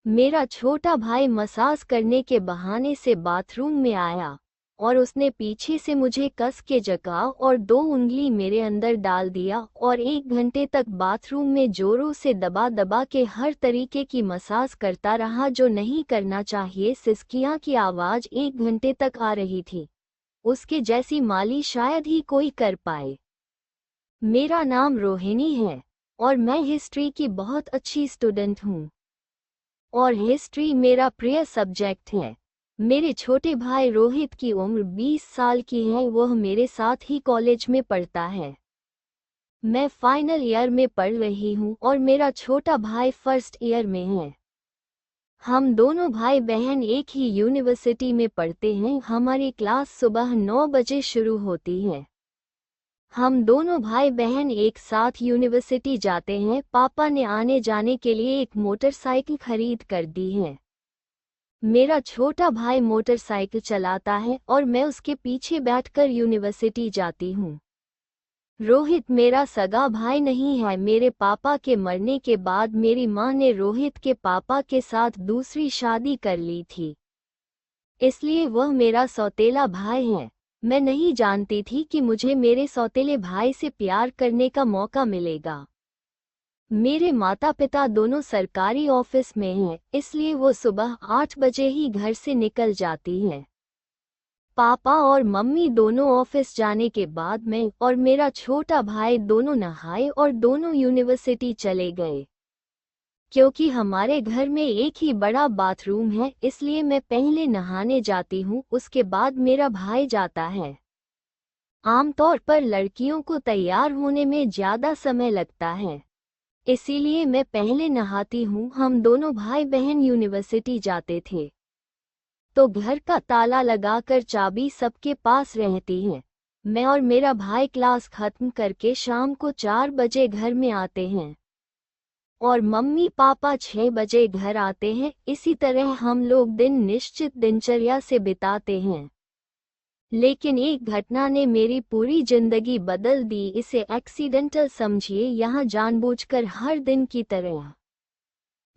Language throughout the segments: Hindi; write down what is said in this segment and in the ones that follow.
मेरा छोटा भाई मसाज करने के बहाने से बाथरूम में आया और उसने पीछे से मुझे कस के जका और 2 उंगली मेरे अंदर डाल दिया और 1 घंटे तक बाथरूम में जोरों से दबा दबा के हर तरीके की मसाज करता रहा जो नहीं करना चाहिए। सिसकियां की आवाज़ 1 घंटे तक आ रही थी। उसके जैसी मालिश शायद ही कोई कर पाए। मेरा नाम रोहिणी है और मैं हिस्ट्री की बहुत अच्छी स्टूडेंट हूँ और हिस्ट्री मेरा प्रिय सब्जेक्ट है। मेरे छोटे भाई रोहित की उम्र 20 साल की है। वह मेरे साथ ही कॉलेज में पढ़ता है। मैं फाइनल ईयर में पढ़ रही हूँ और मेरा छोटा भाई फर्स्ट ईयर में है। हम दोनों भाई बहन एक ही यूनिवर्सिटी में पढ़ते हैं। हमारी क्लास सुबह 9 बजे शुरू होती है। हम दोनों भाई बहन एक साथ यूनिवर्सिटी जाते हैं। पापा ने आने जाने के लिए एक मोटरसाइकिल खरीद कर दी है। मेरा छोटा भाई मोटरसाइकिल चलाता है और मैं उसके पीछे बैठकर यूनिवर्सिटी जाती हूँ। रोहित मेरा सगा भाई नहीं है। मेरे पापा के मरने के बाद मेरी माँ ने रोहित के पापा के साथ दूसरी शादी कर ली थी, इसलिए वह मेरा सौतेला भाई है। मैं नहीं जानती थी कि मुझे मेरे सौतेले भाई से प्यार करने का मौका मिलेगा। मेरे माता पिता दोनों सरकारी ऑफिस में हैं, इसलिए वो सुबह 8 बजे ही घर से निकल जाती हैं। पापा और मम्मी दोनों ऑफिस जाने के बाद मैं और मेरा छोटा भाई दोनों नहाए और दोनों यूनिवर्सिटी चले गए। क्योंकि हमारे घर में एक ही बड़ा बाथरूम है, इसलिए मैं पहले नहाने जाती हूँ, उसके बाद मेरा भाई जाता है। आमतौर पर लड़कियों को तैयार होने में ज़्यादा समय लगता है, इसीलिए मैं पहले नहाती हूँ। हम दोनों भाई बहन यूनिवर्सिटी जाते थे तो घर का ताला लगाकर चाबी सबके पास रहती है। मैं और मेरा भाई क्लास खत्म करके शाम को 4 बजे घर में आते हैं और मम्मी पापा 6 बजे घर आते हैं। इसी तरह हम लोग दिन निश्चित दिनचर्या से बिताते हैं। लेकिन एक घटना ने मेरी पूरी जिंदगी बदल दी। इसे एक्सीडेंटल समझिए, यहाँ जानबूझकर हर दिन की तरह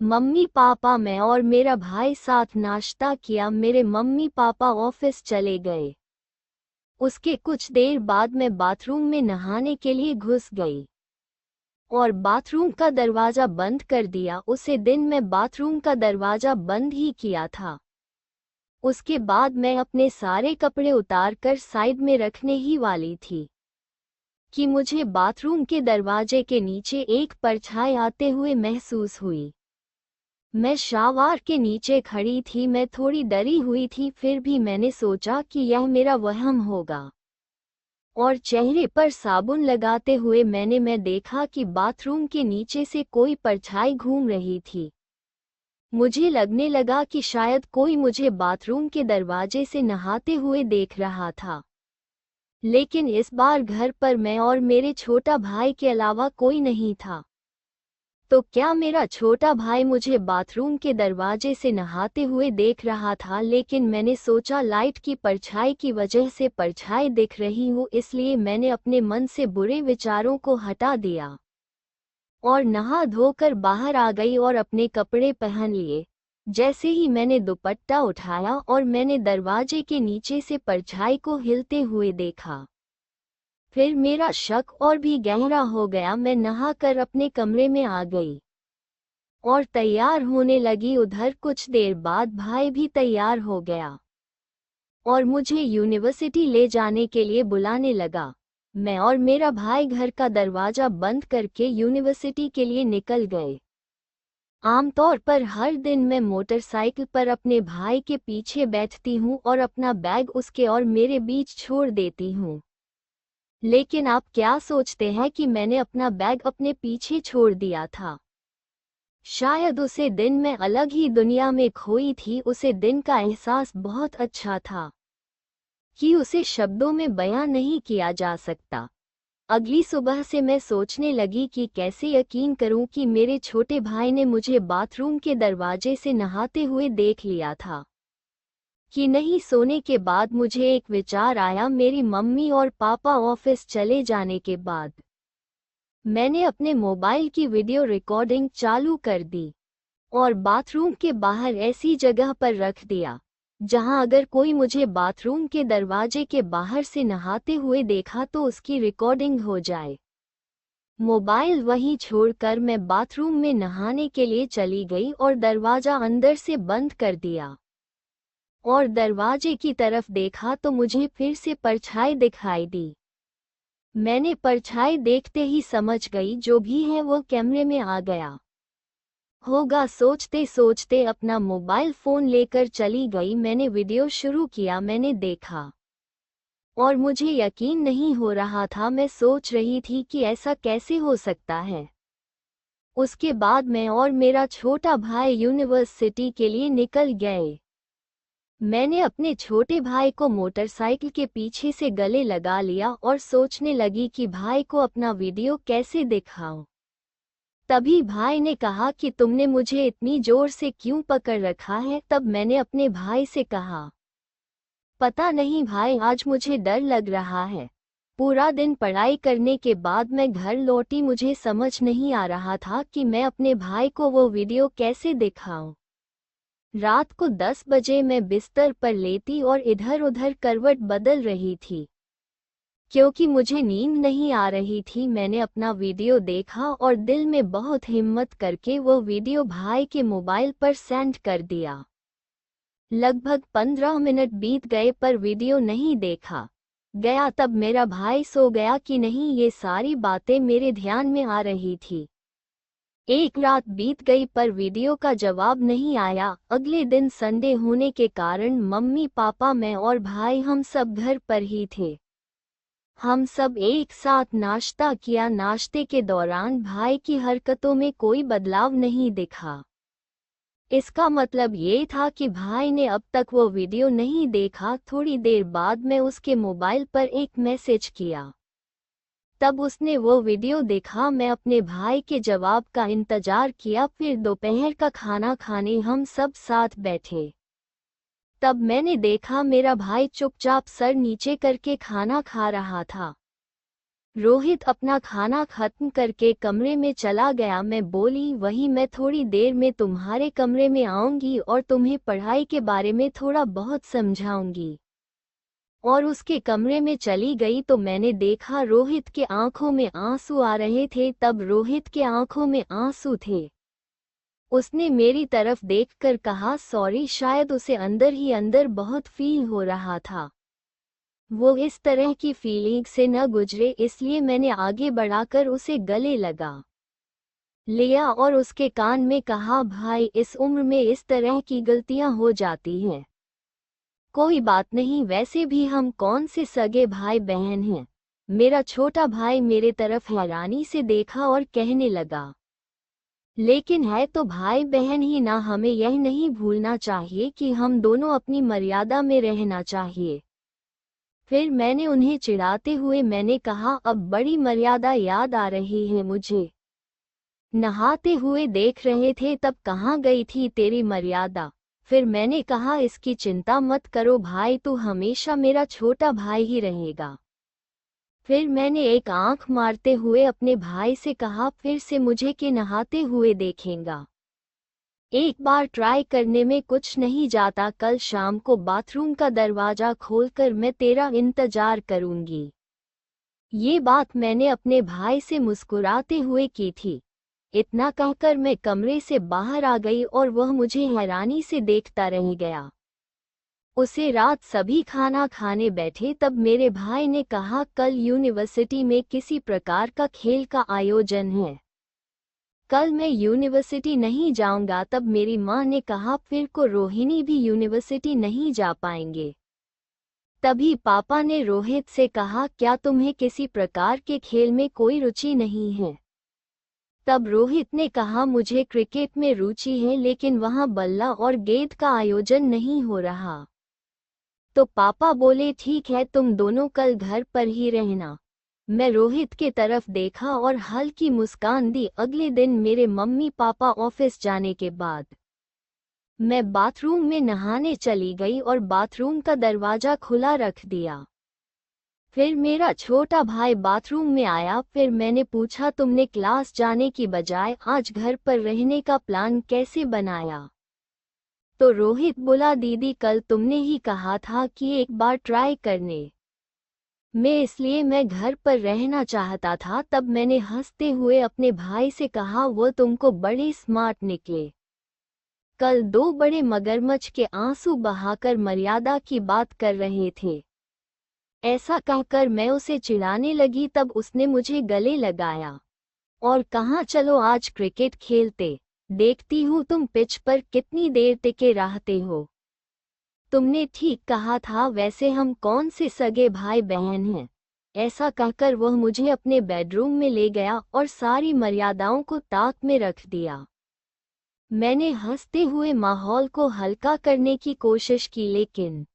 मम्मी पापा, मैं और मेरा भाई साथ नाश्ता किया। मेरे मम्मी पापा ऑफिस चले गए। उसके कुछ देर बाद मैं बाथरूम में नहाने के लिए घुस गई और बाथरूम का दरवाज़ा बंद कर दिया। उसे दिन में बाथरूम का दरवाज़ा बंद ही किया था। उसके बाद मैं अपने सारे कपड़े उतारकर साइड में रखने ही वाली थी कि मुझे बाथरूम के दरवाजे के नीचे एक परछाई आते हुए महसूस हुई। मैं शावर के नीचे खड़ी थी। मैं थोड़ी डरी हुई थी, फिर भी मैंने सोचा कि यह मेरा वहम होगा और चेहरे पर साबुन लगाते हुए मैं देखा कि बाथरूम के नीचे से कोई परछाई घूम रही थी। मुझे लगने लगा कि शायद कोई मुझे बाथरूम के दरवाजे से नहाते हुए देख रहा था, लेकिन इस बार घर पर मैं और मेरे छोटा भाई के अलावा कोई नहीं था। तो क्या मेरा छोटा भाई मुझे बाथरूम के दरवाजे से नहाते हुए देख रहा था? लेकिन मैंने सोचा लाइट की परछाई की वजह से परछाई दिख रही हूँ, इसलिए मैंने अपने मन से बुरे विचारों को हटा दिया और नहा धोकर बाहर आ गई और अपने कपड़े पहन लिए। जैसे ही मैंने दुपट्टा उठाया और मैंने दरवाजे के नीचे से परछाई को हिलते हुए देखा, फिर मेरा शक और भी गहरा हो गया। मैं नहाकर अपने कमरे में आ गई और तैयार होने लगी। उधर कुछ देर बाद भाई भी तैयार हो गया और मुझे यूनिवर्सिटी ले जाने के लिए बुलाने लगा। मैं और मेरा भाई घर का दरवाज़ा बंद करके यूनिवर्सिटी के लिए निकल गए। आमतौर पर हर दिन मैं मोटरसाइकिल पर अपने भाई के पीछे बैठती हूँ और अपना बैग उसके और मेरे बीच छोड़ देती हूँ। लेकिन आप क्या सोचते हैं कि मैंने अपना बैग अपने पीछे छोड़ दिया था? शायद उसे दिन मैं अलग ही दुनिया में खोई थी। उसे दिन का एहसास बहुत अच्छा था कि उसे शब्दों में बयां नहीं किया जा सकता। अगली सुबह से मैं सोचने लगी कि कैसे यकीन करूं कि मेरे छोटे भाई ने मुझे बाथरूम के दरवाजे से नहाते हुए देख लिया था कि नहीं। सोने के बाद मुझे एक विचार आया। मेरी मम्मी और पापा ऑफिस चले जाने के बाद मैंने अपने मोबाइल की वीडियो रिकॉर्डिंग चालू कर दी और बाथरूम के बाहर ऐसी जगह पर रख दिया जहां अगर कोई मुझे बाथरूम के दरवाजे के बाहर से नहाते हुए देखा तो उसकी रिकॉर्डिंग हो जाए। मोबाइल वहीं छोड़कर मैं बाथरूम में नहाने के लिए चली गई और दरवाजा अंदर से बंद कर दिया और दरवाजे की तरफ देखा तो मुझे फिर से परछाई दिखाई दी। मैंने परछाई देखते ही समझ गई जो भी है वो कैमरे में आ गया होगा। सोचते सोचते अपना मोबाइल फोन लेकर चली गई। मैंने वीडियो शुरू किया। मैंने देखा और मुझे यकीन नहीं हो रहा था। मैं सोच रही थी कि ऐसा कैसे हो सकता है। उसके बाद मैं और मेरा छोटा भाई यूनिवर्सिटी के लिए निकल गए। मैंने अपने छोटे भाई को मोटरसाइकिल के पीछे से गले लगा लिया और सोचने लगी कि भाई को अपना वीडियो कैसे दिखाऊं। तभी भाई ने कहा कि तुमने मुझे इतनी जोर से क्यों पकड़ रखा है। तब मैंने अपने भाई से कहा, पता नहीं भाई, आज मुझे डर लग रहा है। पूरा दिन पढ़ाई करने के बाद मैं घर लौटी। मुझे समझ नहीं आ रहा था कि मैं अपने भाई को वो वीडियो कैसे दिखाऊं। रात को 10 बजे मैं बिस्तर पर लेटी और इधर उधर करवट बदल रही थी क्योंकि मुझे नींद नहीं आ रही थी। मैंने अपना वीडियो देखा और दिल में बहुत हिम्मत करके वो वीडियो भाई के मोबाइल पर सेंड कर दिया। लगभग 15 मिनट बीत गए पर वीडियो नहीं देखा गया। तब मेरा भाई सो गया कि नहीं, ये सारी बातें मेरे ध्यान में आ रही थी। एक रात बीत गई पर वीडियो का जवाब नहीं आया। अगले दिन संडे होने के कारण मम्मी पापा मैं और भाई हम सब घर पर ही थे। हम सब एक साथ नाश्ता किया। नाश्ते के दौरान भाई की हरकतों में कोई बदलाव नहीं दिखा। इसका मतलब ये था कि भाई ने अब तक वो वीडियो नहीं देखा। थोड़ी देर बाद मैं उसके मोबाइल पर एक मैसेज किया। तब उसने वो वीडियो देखा। मैं अपने भाई के जवाब का इंतजार किया। फिर दोपहर का खाना खाने हम सब साथ बैठे। तब मैंने देखा मेरा भाई चुपचाप सर नीचे करके खाना खा रहा था। रोहित अपना खाना खत्म करके कमरे में चला गया। मैं बोली, वही मैं थोड़ी देर में तुम्हारे कमरे में आऊंगी और तुम्हें पढ़ाई के बारे में थोड़ा बहुत समझाऊंगी। और उसके कमरे में चली गई तो मैंने देखा रोहित के आंखों में आंसू आ रहे थे। तब रोहित के आंखों में आंसू थे। उसने मेरी तरफ देखकर कहा सॉरी। शायद उसे अंदर ही अंदर बहुत फील हो रहा था। वो इस तरह की फीलिंग से न गुजरे, इसलिए मैंने आगे बढ़ाकर उसे गले लगा लिया और उसके कान में कहा, भाई इस उम्र में इस तरह की गलतियां हो जाती हैं। कोई बात नहीं, वैसे भी हम कौन से सगे भाई बहन हैं। मेरा छोटा भाई मेरे तरफ हैरानी से देखा और कहने लगा, लेकिन है तो भाई बहन ही ना। हमें यह नहीं भूलना चाहिए कि हम दोनों अपनी मर्यादा में रहना चाहिए। फिर मैंने उन्हें चिढ़ाते हुए मैंने कहा, अब बड़ी मर्यादा याद आ रही है मुझे। नहाते हुए देख रहे थे तब कहाँ गई थी तेरी मर्यादा। फिर मैंने कहा, इसकी चिंता मत करो भाई, तू हमेशा मेरा छोटा भाई ही रहेगा। फिर मैंने एक आंख मारते हुए अपने भाई से कहा, फिर से मुझे के नहाते हुए देखेगा। एक बार ट्राई करने में कुछ नहीं जाता। कल शाम को बाथरूम का दरवाजा खोलकर मैं तेरा इंतजार करूंगी। ये बात मैंने अपने भाई से मुस्कुराते हुए की थी। इतना कहकर मैं कमरे से बाहर आ गई और वह मुझे हैरानी से देखता रह गया। उसे रात सभी खाना खाने बैठे तब मेरे भाई ने कहा, कल यूनिवर्सिटी में किसी प्रकार का खेल का आयोजन है, कल मैं यूनिवर्सिटी नहीं जाऊंगा। तब मेरी माँ ने कहा, फिर को रोहिणी भी यूनिवर्सिटी नहीं जा पाएंगे। तभी पापा ने रोहित से कहा, क्या तुम्हें किसी प्रकार के खेल में कोई रुचि नहीं है। तब रोहित ने कहा, मुझे क्रिकेट में रुचि है लेकिन वहाँ बल्ला और गेंद का आयोजन नहीं हो रहा। तो पापा बोले, ठीक है तुम दोनों कल घर पर ही रहना। मैं रोहित के तरफ देखा और हल्की मुस्कान दी। अगले दिन मेरे मम्मी पापा ऑफिस जाने के बाद मैं बाथरूम में नहाने चली गई और बाथरूम का दरवाजा खुला रख दिया। फिर मेरा छोटा भाई बाथरूम में आया। फिर मैंने पूछा, तुमने क्लास जाने की बजाय आज घर पर रहने का प्लान कैसे बनाया? तो रोहित बोला, दीदी कल तुमने ही कहा था कि एक बार ट्राई करने मैं घर पर रहना चाहता था। तब मैंने हंसते हुए अपने भाई से कहा, वो तुमको बड़े स्मार्ट निकले। कल दो बड़े मगरमच्छ के आंसू बहाकर मर्यादा की बात कर रहे थे। ऐसा कहकर मैं उसे चिढ़ाने लगी। तब उसने मुझे गले लगाया और कहा, चलो आज क्रिकेट खेलते, देखती हूँ तुम पिच पर कितनी देर टिके रहते हो। तुमने ठीक कहा था, वैसे हम कौन से सगे भाई बहन हैं। ऐसा कहकर वह मुझे अपने बेडरूम में ले गया और सारी मर्यादाओं को ताक में रख दिया। मैंने हंसते हुए माहौल को हल्का करने की कोशिश की, लेकिन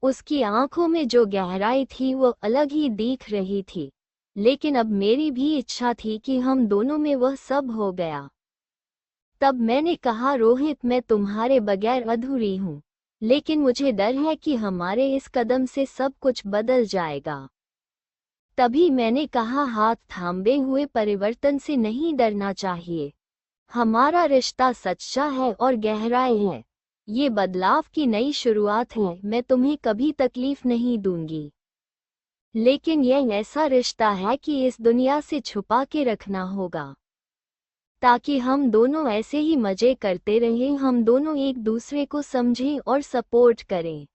उसकी आंखों में जो गहराई थी वो अलग ही दिख रही थी। लेकिन अब मेरी भी इच्छा थी कि हम दोनों में वह सब हो गया। तब मैंने कहा, रोहित मैं तुम्हारे बगैर अधूरी हूँ, लेकिन मुझे डर है कि हमारे इस कदम से सब कुछ बदल जाएगा। तभी मैंने कहा, हाथ थामे हुए परिवर्तन से नहीं डरना चाहिए। हमारा रिश्ता सच्चा है और गहराई है। ये बदलाव की नई शुरुआत है। मैं तुम्हें कभी तकलीफ नहीं दूंगी, लेकिन यह ऐसा रिश्ता है कि इस दुनिया से छुपा के रखना होगा, ताकि हम दोनों ऐसे ही मजे करते रहें। हम दोनों एक दूसरे को समझें और सपोर्ट करें,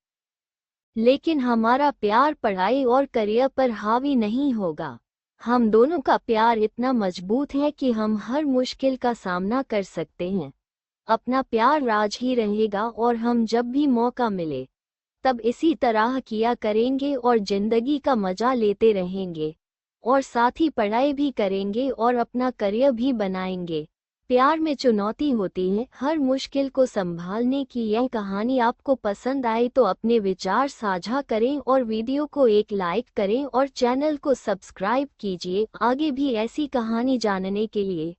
लेकिन हमारा प्यार पढ़ाई और करियर पर हावी नहीं होगा। हम दोनों का प्यार इतना मजबूत है कि हम हर मुश्किल का सामना कर सकते हैं। अपना प्यार राज ही रहेगा और हम जब भी मौका मिले तब इसी तरह किया करेंगे और जिंदगी का मजा लेते रहेंगे और साथ ही पढ़ाई भी करेंगे और अपना करियर भी बनाएंगे। प्यार में चुनौती होती है, हर मुश्किल को संभालने की। यह कहानी आपको पसंद आई तो अपने विचार साझा करें और वीडियो को एक लाइक करें और चैनल को सब्सक्राइब कीजिए आगे भी ऐसी कहानी जानने के लिए।